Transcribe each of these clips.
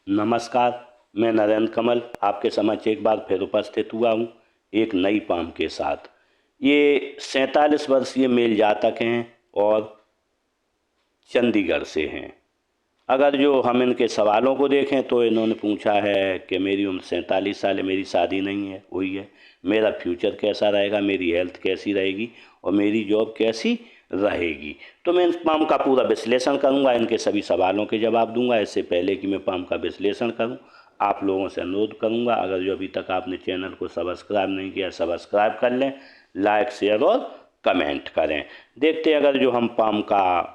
नमस्कार। मैं नरेंद्र कमल आपके समक्ष एक बार फिर उपस्थित हुआ हूँ एक नई पाम के साथ। ये 47 वर्षीय मेल जातक हैं और चंडीगढ़ से हैं। अगर जो हम इनके सवालों को देखें तो इन्होंने पूछा है कि मेरी उम्र 47 साल है, मेरी शादी नहीं है हुई है, मेरा फ्यूचर कैसा रहेगा, मेरी हेल्थ कैसी रहेगी और मेरी जॉब कैसी रहेगी। तो मैं इस पाम का पूरा विश्लेषण करूंगा, इनके सभी सवालों के जवाब दूंगा। इससे पहले कि मैं पाम का विश्लेषण करूं, आप लोगों से अनुरोध करूंगा, अगर जो अभी तक आपने चैनल को सब्सक्राइब नहीं किया सब्सक्राइब कर लें, लाइक शेयर और कमेंट करें। देखते हैं, अगर जो हम पाम का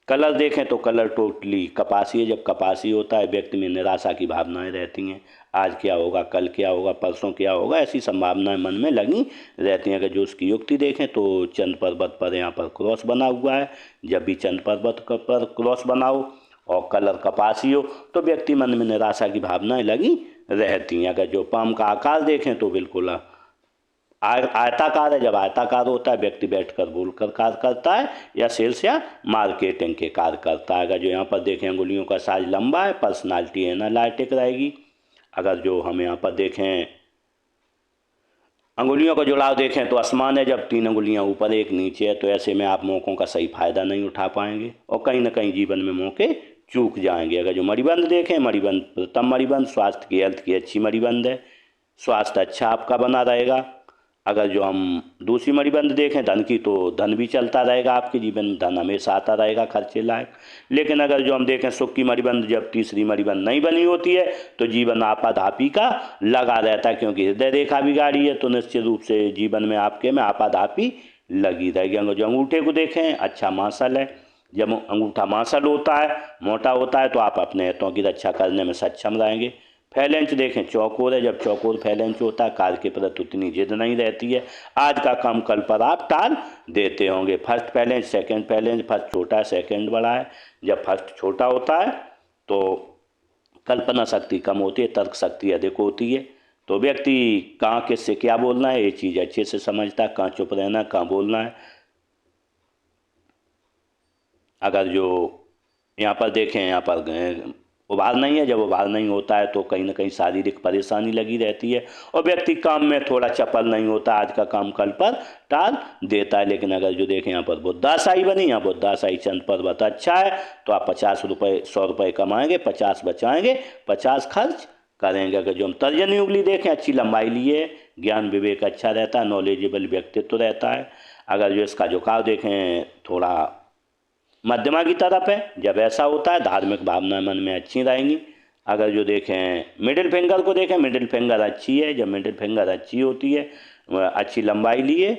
कलर देखें तो कलर टोटली कपासी है। जब कपासी होता है व्यक्ति में निराशा की भावनाएं रहती हैं। आज क्या होगा, कल क्या होगा, परसों क्या होगा, ऐसी संभावनाएं मन में लगी रहती हैं। अगर जो उसकी युक्ति देखें तो चंद पर्वत पर यहाँ पर क्रॉस बना हुआ है। जब भी चंद पर्वत पर क्रॉस बना हो और कलर कपासी हो तो व्यक्ति मन में निराशा की भावनाएं लगी रहती हैं। अगर जो पाम का आकार देखें तो बिल्कुल आयताकार है। जब आयताकार होता है व्यक्ति बैठकर बोलकर कार्य करता है या सेल्स या मार्केटिंग के कार्य करता है। अगर जो यहाँ पर देखें अंगुलियों का साइज लंबा है, पर्सनालिटी एनालिटिक रहेगी। अगर जो हम यहाँ पर देखें अंगुलियों का जुड़ाव देखें तो आसमान है। जब 3 अंगुलियाँ ऊपर एक नीचे है तो ऐसे में आप मौक़ों का सही फायदा नहीं उठा पाएंगे और कहीं ना कहीं जीवन में मौके चूक जाएंगे। अगर जो मणिबंध देखें, मणिबंध प्रथम मणिबंध स्वास्थ्य की हेल्थ की अच्छी मणिबंध है, स्वास्थ्य अच्छा आपका बना रहेगा। अगर जो हम दूसरी मणिबंध देखें धन की, तो धन भी चलता रहेगा, आपके जीवन में धन हमेशा आता रहेगा खर्चे लायक। लेकिन अगर जो हम देखें सुख की मणिबंध, जब तीसरी मणिबंध नहीं बनी होती है तो जीवन आपाधापी का लगा रहता है, क्योंकि हृदय रेखा बिगाड़ी है तो निश्चित रूप से जीवन में आपके में आपाधापी लगी रहेगी। अगर जो अंगूठे को देखें अच्छा मांसल है। जब अंगूठा मांसल होता है, मोटा होता है, तो आप अपने हितों की रक्षा करने में सक्षम रहेंगे। फैलेंच देखें चौकोर है। जब चौकोर फैलेंच होता है कार्य के प्रति उतनी जिद नहीं रहती है, आज का काम कल पर आप टाल देते होंगे। फर्स्ट फैलेंच सेकंड फैलेंच, फर्स्ट छोटा है सेकंड बड़ा है। जब फर्स्ट छोटा होता है तो कल्पना शक्ति कम होती है, तर्क शक्ति अधिक होती है। तो व्यक्ति कहाँ किससे क्या बोलना है ये चीज़ अच्छे से समझता है, कहाँ चुप रहना है, कहाँ बोलना है। अगर जो यहाँ पर देखें, यहाँ पर उभार नहीं है। जब उभार नहीं होता है तो कहीं ना कहीं शारीरिक परेशानी लगी रहती है और व्यक्ति काम में थोड़ा चपल नहीं होता, आज का काम कल पर टाल देता है। लेकिन अगर जो देखें यहाँ पर बुद्धाशाही बनी, यहाँ बुद्धाशाही चंद पर्वत अच्छा है तो आप 50 रुपये 100 रुपये कमाएंगे, 50 बचाएंगे, 50 खर्च करेंगे। अगर जो हम तर्जनी उंगली देखें अच्छी लंबाई लिए, ज्ञान विवेक अच्छा रहता है, नॉलेजेबल व्यक्तित्व रहता है। अगर जो इसका झुकाव देखें थोड़ा मध्यमा की तरफ है, जब ऐसा होता है धार्मिक भावनाएं मन में अच्छी रहेंगी। अगर जो देखें मिडिल फिंगर को देखें, मिडिल फिंगर अच्छी है। जब मिडिल फिंगर अच्छी होती है, अच्छी लंबाई लिए,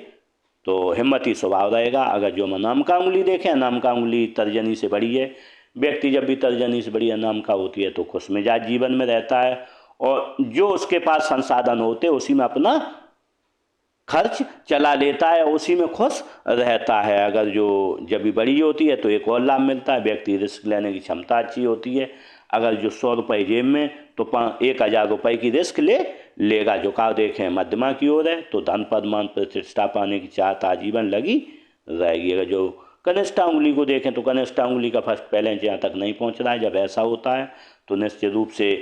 तो हिम्मती स्वभाव रहेगा। अगर जो हम अनामिका उंगली देखें, अनामिका उंगली तर्जनी से बड़ी है। व्यक्ति जब भी तर्जनी से बड़ी अनामिका होती है तो खुश मिजाज जीवन में रहता है और जो उसके पास संसाधन होते हैं उसी में अपना खर्च चला लेता है, उसी में खुश रहता है। अगर जो जब भी बड़ी होती है तो एक और लाभ मिलता है, व्यक्ति रिस्क लेने की क्षमता अच्छी होती है। अगर जो 100 रुपये जेब में तो 1000 रुपये की रिस्क लेगा। झुकाव देखें मध्यमा की ओर है तो धन पद मान प्रतिष्ठा पाने की चाहत आजीवन लगी रहेगी। अगर जो कनिष्ठा उंगली को देखें तो कनिष्ठा उंगली का फर्स्ट बैलेंस यहाँ तक नहीं पहुँच रहा है। जब ऐसा होता है तो निश्चित रूप से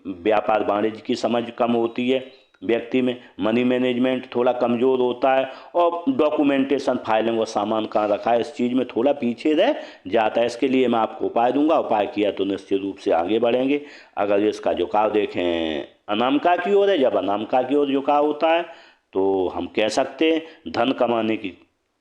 व्यापार वाणिज्य की समझ कम होती है, व्यक्ति में मनी मैनेजमेंट थोड़ा कमज़ोर होता है और डॉक्यूमेंटेशन फाइलिंग और सामान कहाँ रखा है इस चीज़ में थोड़ा पीछे रह जाता है। इसके लिए मैं आपको उपाय दूंगा, उपाय किया तो निश्चित रूप से आगे बढ़ेंगे। अगर इसका झुकाव देखें अनामिका की ओर है, जब अनामिका की ओर झुकाव होता है तो हम कह सकते हैं धन कमाने की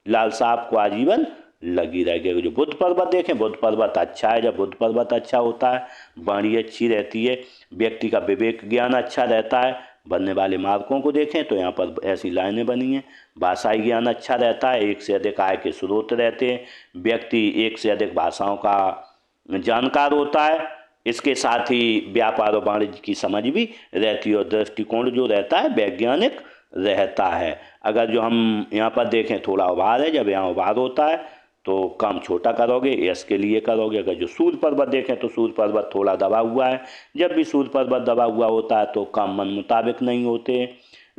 लालसा आपको आजीवन लगी रहेगी। जो बुध पर्वत देखें, बुध पर्वत अच्छा है। जब बुध पर्वत अच्छा होता है वाणी अच्छी रहती है, व्यक्ति का विवेक ज्ञान अच्छा रहता है। बनने वाले मार्कों को देखें तो यहाँ पर ऐसी लाइनें बनी हैं। भाषाई ज्ञान अच्छा रहता है, एक से अधिक आय के स्रोत रहते हैं, व्यक्ति एक से अधिक भाषाओं का जानकार होता है। इसके साथ ही व्यापार और वाणिज्य की समझ भी रहती है और दृष्टिकोण जो रहता है वैज्ञानिक रहता है। अगर जो हम यहाँ पर देखें थोड़ा उभार है, जब यहाँ उभार होता है तो काम छोटा करोगे, यश के लिए करोगे। अगर जो सूर्य पर्वत देखें तो सूर्य पर्वत थोड़ा दबा हुआ है। जब भी सूर्य पर्वत दबा हुआ होता है तो काम मन मुताबिक नहीं होते,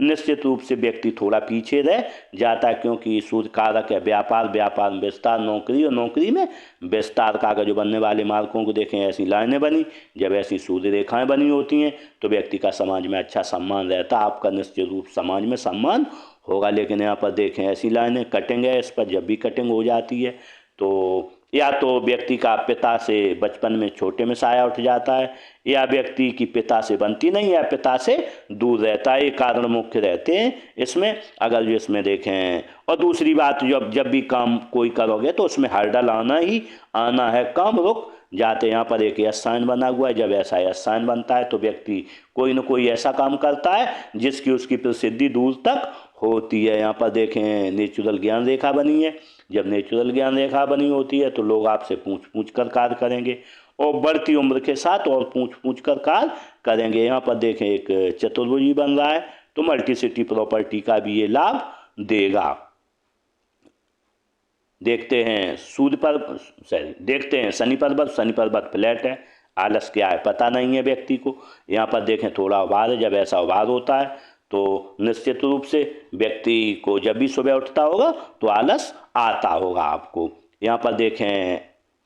निश्चित रूप से व्यक्ति थोड़ा पीछे रह जाता है, क्योंकि सूर्य कारक है व्यापार, व्यापार में विस्तार, नौकरी और नौकरी में विस्तार का। अगर जो बनने वाले मार्कों को देखें, ऐसी लाइनें बनी, जब ऐसी सूर्य रेखाएं बनी होती हैं तो व्यक्ति का समाज में अच्छा सम्मान रहता है, आपका निश्चित रूप समाज में सम्मान होगा। लेकिन यहाँ पर देखें ऐसी लाइनें कटिंग है, इस पर जब भी कटिंग हो जाती है तो या तो व्यक्ति का पिता से बचपन में छोटे में साया उठ जाता है, या व्यक्ति की पिता से बनती नहीं, या पिता से दूर रहता है। ये कारण मुख्य रहते हैं इसमें, अगर जो इसमें देखें। और दूसरी बात, जब भी काम कोई करोगे तो उसमें हर्डल आना ही आना है, काम रुक जाते। यहाँ पर एक यस साइन बना हुआ है, जब ऐसा यस साइन बनता है तो व्यक्ति कोई न कोई ऐसा काम करता है जिसकी उसकी प्रसिद्धि दूर तक होती है। यहाँ पर देखें नेचुरल ज्ञान रेखा बनी है, जब नेचुरल ज्ञान रेखा बनी होती है तो लोग आपसे पूछ पूछ कर कार्य करेंगे, और बढ़ती उम्र के साथ और पूछ पूछ कर कार्य करेंगे। यहाँ पर देखें एक चतुर्भुजी बन रहा है, तो मल्टीसिटी प्रॉपर्टी का भी ये लाभ देगा। देखते हैं देखते हैं शनि पर्वत। शनि पर्वत फ्लैट है, आलस क्या है पता नहीं है व्यक्ति को। यहाँ पर देखें थोड़ा उभार है, जब ऐसा उभार होता है तो निश्चित रूप से व्यक्ति को जब भी सुबह उठता होगा तो आलस आता होगा आपको। यहाँ पर देखें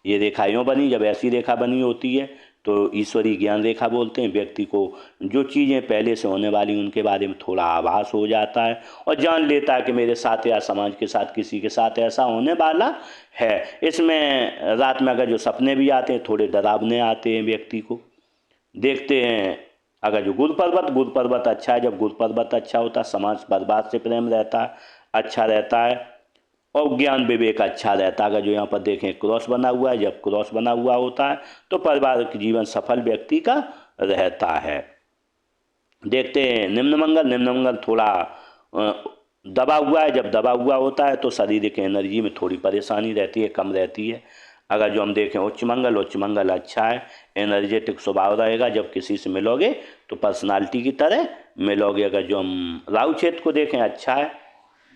ये रेखा यूँ बनी, जब ऐसी रेखा बनी होती है तो ईश्वरीय ज्ञान रेखा बोलते हैं। व्यक्ति को जो चीज़ें पहले से होने वाली उनके बारे में थोड़ा आभास हो जाता है, और जान लेता है कि मेरे साथ या समाज के साथ किसी के साथ ऐसा होने वाला है। इसमें रात में अगर जो सपने भी आते हैं थोड़े डरावने आते हैं व्यक्ति को। देखते हैं अगर जो गुरु पर्वत अच्छा है, जब गुरु पर्वत अच्छा होता है समाज बर्बाद से प्रेम रहता है, अच्छा रहता है, और ज्ञान विवेक अच्छा रहता है। अगर जो यहाँ पर देखें क्रॉस बना हुआ है, जब क्रॉस बना हुआ होता है तो पारिवारिक जीवन सफल व्यक्ति का रहता है। देखते हैं निम्न मंगल थोड़ा दबा हुआ है, जब दबा हुआ होता है तो शारीरिक एनर्जी में थोड़ी परेशानी रहती है, कम रहती है। अगर जो हम देखें उच्च मंगल अच्छा है, एनर्जेटिक स्वभाव रहेगा, जब किसी से मिलोगे तो पर्सनालिटी की तरह मिलोगे। अगर जो हम राहु क्षेत्र को देखें अच्छा है,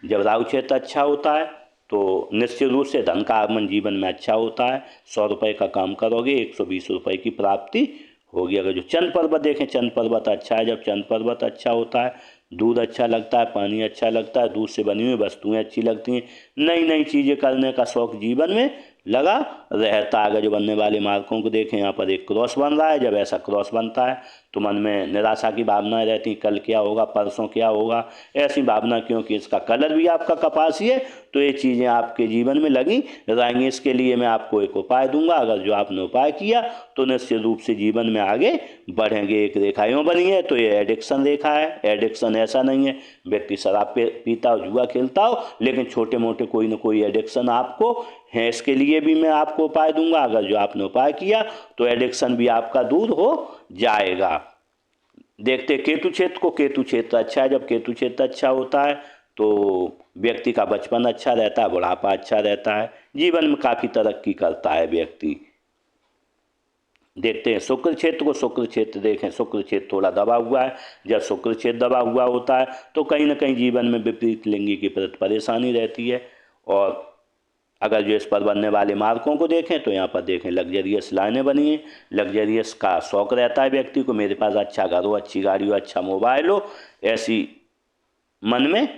जब राहु क्षेत्र अच्छा होता है तो निश्चित रूप से धन का आगमन जीवन में अच्छा होता है। 100 रुपये का काम करोगे 120 रुपये की प्राप्ति होगी। अगर जो चंद्र पर्वत देखें, चंद्र पर्वत अच्छा है, जब चंद्र पर्वत अच्छा होता है दूध अच्छा लगता है, पानी अच्छा लगता है, दूध से बनी हुई वस्तुएं अच्छी लगती हैं, नई नई चीज़ें करने का शौक जीवन में लगा रहता है। अगर जो बनने वाले मार्कों को देखें, यहाँ पर एक क्रॉस बन रहा है, जब ऐसा क्रॉस बनता है तो मन में निराशा की भावनाएं रहती, कल क्या होगा, परसों क्या होगा, ऐसी भावना, क्योंकि इसका कलर भी आपका कपासी है तो ये चीज़ें आपके जीवन में लगी रहेंगी। इसके लिए मैं आपको एक उपाय दूंगा, अगर जो आपने उपाय किया तो निश्चित रूप से जीवन में आगे बढ़ेंगे। एक रेखा यूँ बनी है तो ये एडिक्शन रेखा है। एडिक्शन ऐसा नहीं है व्यक्ति शराब पीता हो, जुआ खेलता हो, लेकिन छोटे मोटे कोई ना कोई एडिक्शन आपको है। इसके लिए भी मैं आपको उपाय दूंगा, अगर जो आपने उपाय किया तो एडिक्शन भी आपका दूर हो जाएगा। देखते केतु क्षेत्र को, केतु क्षेत्र अच्छा है, जब केतु क्षेत्र अच्छा होता है तो व्यक्ति का बचपन अच्छा रहता है, बुढ़ापा अच्छा रहता है, जीवन में काफ़ी तरक्की करता है व्यक्ति। देखते हैं शुक्र क्षेत्र को, शुक्र क्षेत्र देखें, शुक्र क्षेत्र थोड़ा दबा हुआ है, जब शुक्र क्षेत्र दबा हुआ होता है तो कहीं ना कहीं जीवन में विपरीत लिंगी की परेशानी रहती है। और अगर जो इस पर बनने वाले मार्कों को देखें तो यहाँ पर देखें लग्जरियस लाइनें बनी हैं, लग्जरियस का शौक रहता है व्यक्ति को, मेरे पास अच्छा घर हो, अच्छी गाड़ी हो, अच्छा मोबाइल हो, ऐसी मन में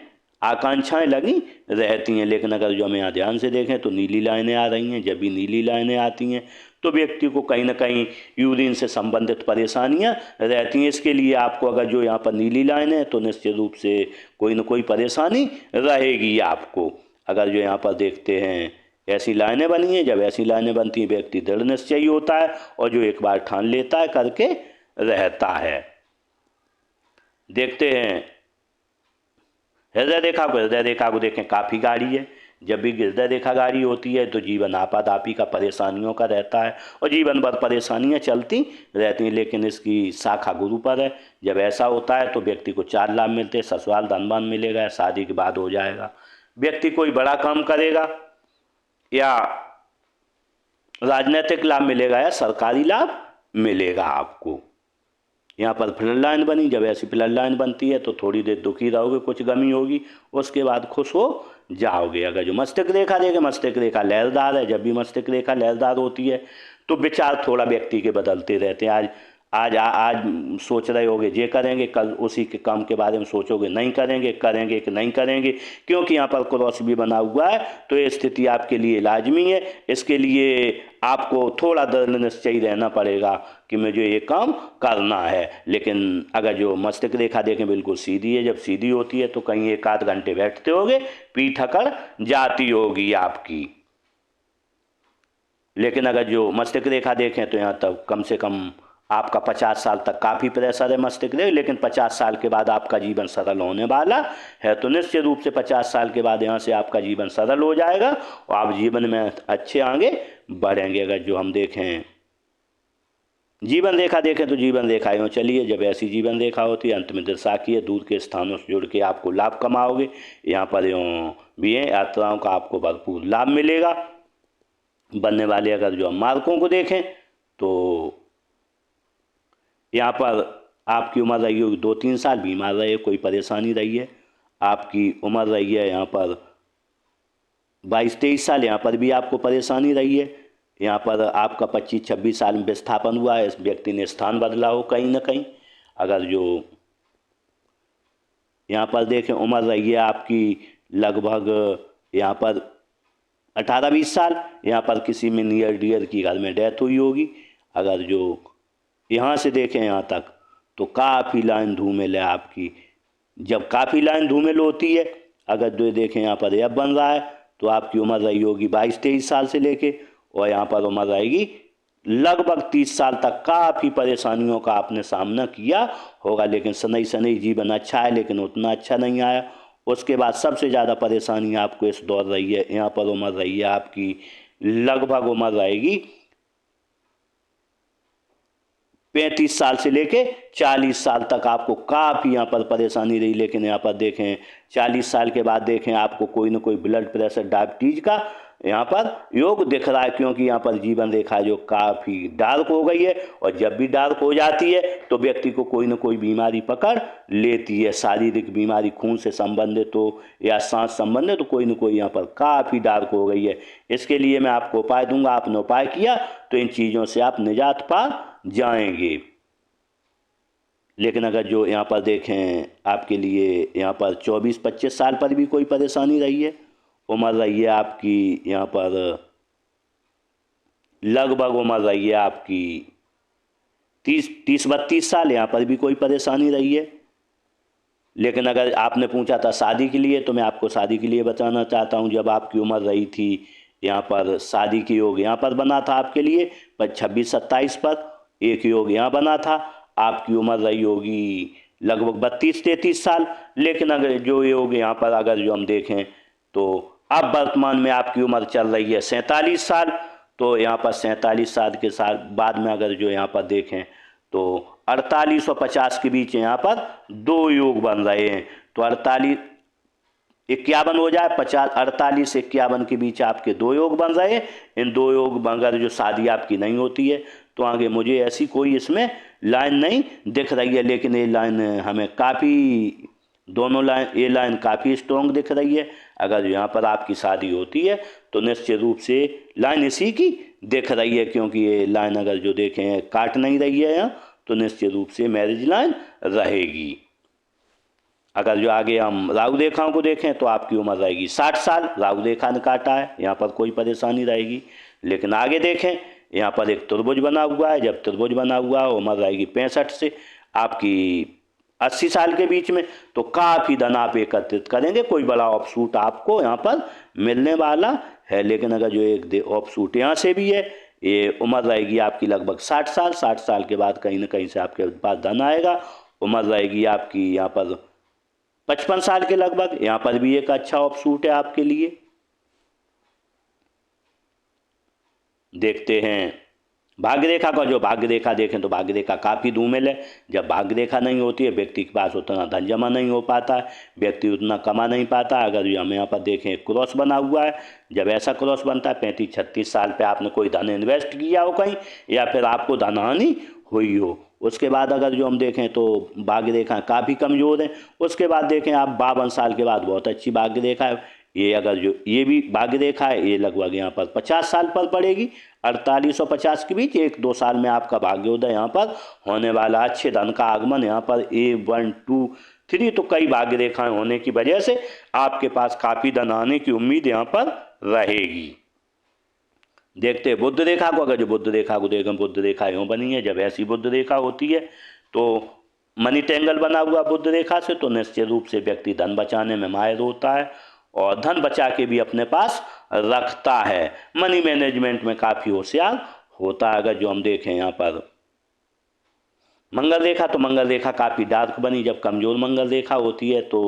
आकांक्षाएं लगी रहती हैं। लेकिन अगर जो हम यहाँ ध्यान से देखें तो नीली लाइनें आ रही हैं, जब भी नीली लाइनें आती हैं तो व्यक्ति को कहीं ना कहीं यूरिन से संबंधित परेशानियां रहती हैं। इसके लिए आपको अगर जो यहाँ पर नीली लाइन है तो निश्चित रूप से कोई ना कोई परेशानी रहेगी आपको। अगर जो यहाँ पर देखते हैं ऐसी लाइनें बनी हैं, जब ऐसी लाइनें बनती हैं व्यक्ति दृढ़ निश्चयी होता है, और जो एक बार ठान लेता है करके रहता है। देखते हैं हृदय रेखा को देखें काफ़ी गाढ़ी है, जब भी हृदय रेखा गाढ़ी होती है तो जीवन आपादापी का परेशानियों का रहता है, और जीवन भर परेशानियां चलती रहती हैं। लेकिन इसकी शाखा गुरु पर है, जब ऐसा होता है तो व्यक्ति को 4 लाभ मिलते हैं, ससुराल धनवान मिलेगा, शादी के बाद हो जाएगा, व्यक्ति कोई बड़ा काम करेगा, या राजनीतिक लाभ मिलेगा, या सरकारी लाभ मिलेगा आपको। यहाँ पर फ्लड लाइन बनी, जब ऐसी फ्लड लाइन बनती है तो थोड़ी देर दुखी रहोगे, कुछ गमी होगी, उसके बाद खुश हो जाओगे। अगर जो मस्तिष्क रेखा देखें, मस्तिष्क रेखा लहरदार है, जब भी मस्तिष्क रेखा लहरदार होती है तो विचार थोड़ा व्यक्ति के बदलते रहते हैं। आज आज सोच रहे होगे ये करेंगे, कल उसी के काम के बारे में सोचोगे नहीं करेंगे, करेंगे कि नहीं करेंगे, क्योंकि यहाँ पर क्रॉस भी बना हुआ है। तो ये स्थिति आपके लिए लाजमी है। इसके लिए आपको थोड़ा दृढ़ निश्चयी रहना पड़ेगा कि मुझे ये काम करना है। लेकिन अगर जो मस्तिष्क रेखा देखें बिल्कुल सीधी है, जब सीधी होती है तो कहीं 1 आध घंटे बैठते होगे, पीठ अकड़ जाती होगी आपकी। लेकिन अगर जो मस्तिष्क रेखा देखें तो यहाँ तक कम से कम आपका 50 साल तक काफ़ी प्रेशर है मस्तिष्क रेखा, लेकिन 50 साल के बाद आपका जीवन सरल होने वाला है। तो निश्चित रूप से 50 साल के बाद यहाँ से आपका जीवन सरल हो जाएगा और आप जीवन में अच्छे आगे बढ़ेंगे। अगर जो हम देखें जीवन रेखा देखें तो जीवन रेखा यूँ चलिए, जब ऐसी जीवन रेखा होती है अंत में दशा की है, दूर के स्थानों से जुड़ के आपको लाभ कमाओगे। यहाँ पर यूँ भी है, यात्राओं का आपको भरपूर लाभ मिलेगा। बनने वाले अगर जो हम मार्कों को देखें तो यहाँ पर आपकी उम्र रही होगी 2-3 साल, बीमार रहे, कोई परेशानी रही है। आपकी उम्र रही है यहाँ पर 22-23 साल, यहाँ पर भी आपको परेशानी रही है। यहाँ पर आपका 25-26 साल में विस्थापन हुआ है, इस व्यक्ति ने स्थान बदला हो कहीं ना कहीं। अगर जो यहाँ पर देखें उम्र रही है आपकी लगभग यहाँ पर 18-20 साल, यहाँ पर किसी में नियर डियर की घर में डेथ हुई होगी। अगर जो यहाँ से देखें यहाँ तक तो काफ़ी लाइन धूमिल है आपकी। जब काफ़ी लाइन धूमिल होती है, अगर जो देखें यहाँ पर एफ बन रहा है तो आपकी उम्र रही होगी 22-23 साल से लेके, और यहाँ पर उम्र रहेगी लगभग 30 साल तक। काफ़ी परेशानियों का आपने सामना किया होगा, लेकिन शनै शनै जीवन अच्छा है, लेकिन उतना अच्छा नहीं आया। उसके बाद सबसे ज़्यादा परेशानी आपको इस दौर रही है। यहाँ पर उम्र रही है आपकी लगभग उम्र रहेगी 35 साल से लेके 40 साल तक आपको काफ़ी यहाँ पर परेशानी रही। लेकिन यहाँ पर देखें 40 साल के बाद देखें आपको कोई ना कोई ब्लड प्रेशर डायबिटीज का यहाँ पर योग दिख रहा है, क्योंकि यहाँ पर जीवन रेखा जो काफ़ी डार्क हो गई है। और जब भी डार्क हो जाती है तो व्यक्ति को कोई ना कोई बीमारी पकड़ लेती है, शारीरिक बीमारी, खून से संबंधित हो या सांस संबंधित, तो कोई ना कोई यहाँ पर काफ़ी डार्क हो गई है। इसके लिए मैं आपको उपाय दूंगा, आपने उपाय किया तो इन चीज़ों से आप निजात पा जाएंगे। लेकिन अगर जो यहाँ पर देखें आपके लिए यहाँ पर 24-25 साल पर भी कोई परेशानी रही है, उम्र रही है आपकी यहाँ पर लगभग उम्र रही है आपकी 30-32 साल, यहाँ पर भी कोई परेशानी रही है। लेकिन अगर आपने पूछा था शादी के लिए, तो मैं आपको शादी के लिए बताना चाहता हूँ। जब आपकी उम्र रही थी यहाँ पर शादी की योग यहाँ पर बना था आपके लिए 26-27 पर, एक योग यहाँ बना था। आपकी उम्र रही होगी लगभग 32-33 साल। लेकिन अगर जो योग यहाँ पर अगर जो हम देखें तो अब वर्तमान में आपकी उम्र चल रही है 47 साल। तो यहाँ पर 47 साल के साथ बाद में अगर जो यहाँ पर देखें तो 48 और 50 के बीच यहाँ पर 2 योग बन रहे हैं। तो 48-51 हो जाए, 50-48-51 के बीच आपके 2 योग बन रहे हैं। इन 2 योग अगर जो शादी आपकी नहीं होती है तो आगे मुझे ऐसी कोई इसमें लाइन नहीं दिख रही है। लेकिन ये लाइन हमें काफ़ी, दोनों लाइन, ये लाइन काफ़ी स्ट्रॉन्ग दिख रही है। अगर यहाँ पर आपकी शादी होती है तो निश्चित रूप से लाइन इसी की दिख रही है, क्योंकि ये लाइन अगर जो देखें काट नहीं रही है यहाँ, तो निश्चित रूप से मैरिज लाइन रहेगी। अगर जो आगे हम राहु रेखाओं को देखें तो आपकी उम्र रहेगी 60 साल, राहु रेखा ने काटा है, यहाँ पर कोई परेशानी रहेगी। लेकिन आगे देखें यहाँ पर एक त्रिभुज बना हुआ है, जब त्रिभुज बना हुआ है उम्र रहेगी 65 से आपकी 80 साल के बीच में। तो काफ़ी धन आप एकत्रित करेंगे, कोई बड़ा ऑफशूट आपको यहाँ पर मिलने वाला है। लेकिन अगर जो एक ऑफशूट यहाँ से भी है, ये उम्र रहेगी आपकी लगभग 60 साल। 60 साल के बाद कहीं ना कहीं से आपके पास धन आएगा। उम्र रहेगी आपकी यहाँ पर 55 साल के लगभग, यहाँ पर भी एक अच्छा ऑफशूट है आपके लिए। देखते हैं भाग्य रेखा का। जो भाग्य रेखा देखें तो भाग्य रेखा काफ़ी धूमिल है। जब भाग्य रेखा नहीं होती है व्यक्ति के पास उतना धन जमा नहीं हो पाता है, व्यक्ति उतना कमा नहीं पाता। अगर हम यहाँ पर देखें क्रॉस बना हुआ है, जब ऐसा क्रॉस बनता है 35-36 साल पे आपने कोई धन इन्वेस्ट किया हो कहीं, या फिर आपको धन हानि हुई हो, उसके बाद अगर जो हम देखें तो भाग्य रेखा काफ़ी कमज़ोर है। उसके बाद देखें आप 52 साल के बाद बहुत अच्छी भाग्य रेखा है। ये अगर जो ये भी भाग्य रेखा है, ये लगभग यहाँ पर 50 साल पर पड़ेगी। 48 और 50 के बीच 1-2 साल में आपका भाग्योदय यहाँ पर होने वाला। अच्छे धन का आगमन यहाँ पर 1, 2, 3 तो कई भाग्य रेखाएं होने की वजह से आपके पास काफ़ी धन आने की उम्मीद यहाँ पर रहेगी। देखते हैं बुध रेखा को। अगर जो बुध रेखा को देखें, बुध रेखा यूँ बनी है, जब ऐसी बुध रेखा होती है तो मनी टेंगल बना हुआ बुध रेखा से, तो निश्चित रूप से व्यक्ति धन बचाने में माहिर होता है और धन बचा के भी अपने पास रखता है। मनी मैनेजमेंट में काफ़ी होशियार होता है। अगर जो हम देखें यहाँ पर मंगल रेखा, तो मंगल रेखा काफ़ी डार्क बनी। जब कमज़ोर मंगल रेखा होती है तो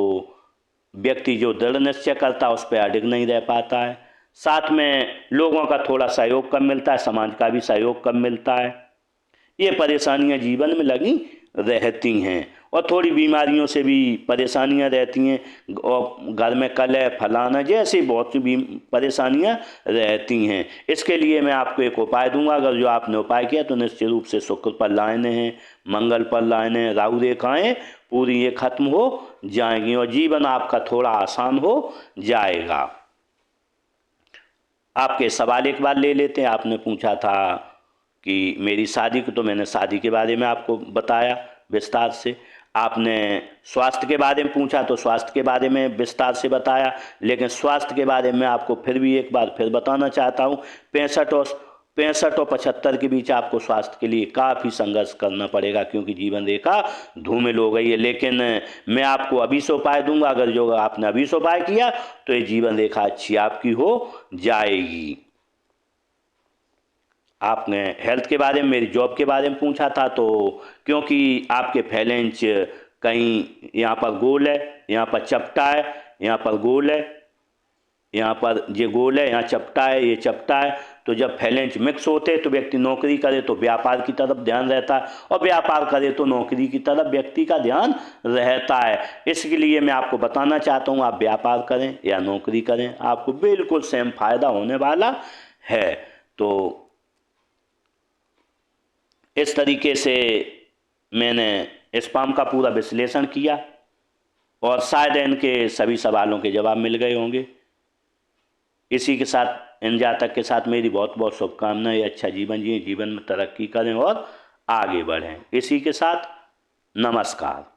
व्यक्ति जो दृढ़ निश्चय करता है उस पर अडिग नहीं रह पाता है। साथ में लोगों का थोड़ा सहयोग कम मिलता है, समाज का भी सहयोग कम मिलता है। ये परेशानियां जीवन में लगी रहती हैं और थोड़ी बीमारियों से भी परेशानियां रहती हैं और घर में कलह फलाना जैसी बहुत सी परेशानियां रहती हैं। इसके लिए मैं आपको एक उपाय दूंगा। अगर जो आपने उपाय किया तो निश्चित रूप से शुक्र पर लाइनें हैं, मंगल पर लाइनें हैं, राहु रेखाएं पूरी ये खत्म हो जाएंगी और जीवन आपका थोड़ा आसान हो जाएगा। आपके सवाल एक बार ले लेते हैं। आपने पूछा था कि मेरी शादी को, तो मैंने शादी के बारे में आपको बताया विस्तार से। आपने स्वास्थ्य के बारे में पूछा तो स्वास्थ्य के बारे में विस्तार से बताया, लेकिन स्वास्थ्य के बारे में आपको फिर भी एक बार फिर बताना चाहता हूँ। 65 और 75 के बीच आपको स्वास्थ्य के लिए काफ़ी संघर्ष करना पड़ेगा, क्योंकि जीवन रेखा धूमिल हो गई है। लेकिन मैं आपको अभी से उपाय दूंगा। अगर जो आपने अभी से उपाय किया तो ये जीवन रेखा अच्छी आपकी हो जाएगी। आपने हेल्थ के बारे में, मेरी जॉब के बारे में पूछा था, तो क्योंकि आपके फैलेंस कहीं यहाँ पर गोल है, यहाँ पर चपटा है, यहाँ पर गोल है, यहाँ पर ये गोल है, यहाँ चपटा है, ये चपटा है, तो जब फैलेंस मिक्स होते तो व्यक्ति नौकरी करे तो व्यापार की तरफ ध्यान रहता है और व्यापार करे तो नौकरी की तरफ व्यक्ति का ध्यान रहता है। इसके लिए मैं आपको बताना चाहता हूँ, आप व्यापार करें या नौकरी करें, आपको बिल्कुल सेम फायदा होने वाला है। तो इस तरीके से मैंने स्पाम का पूरा विश्लेषण किया और शायद इनके सभी सवालों के जवाब मिल गए होंगे। इसी के साथ, इन जातक के साथ मेरी बहुत बहुत शुभकामनाएं। अच्छा जीवन जिए, जीवन में तरक्की करें और आगे बढ़ें। इसी के साथ नमस्कार।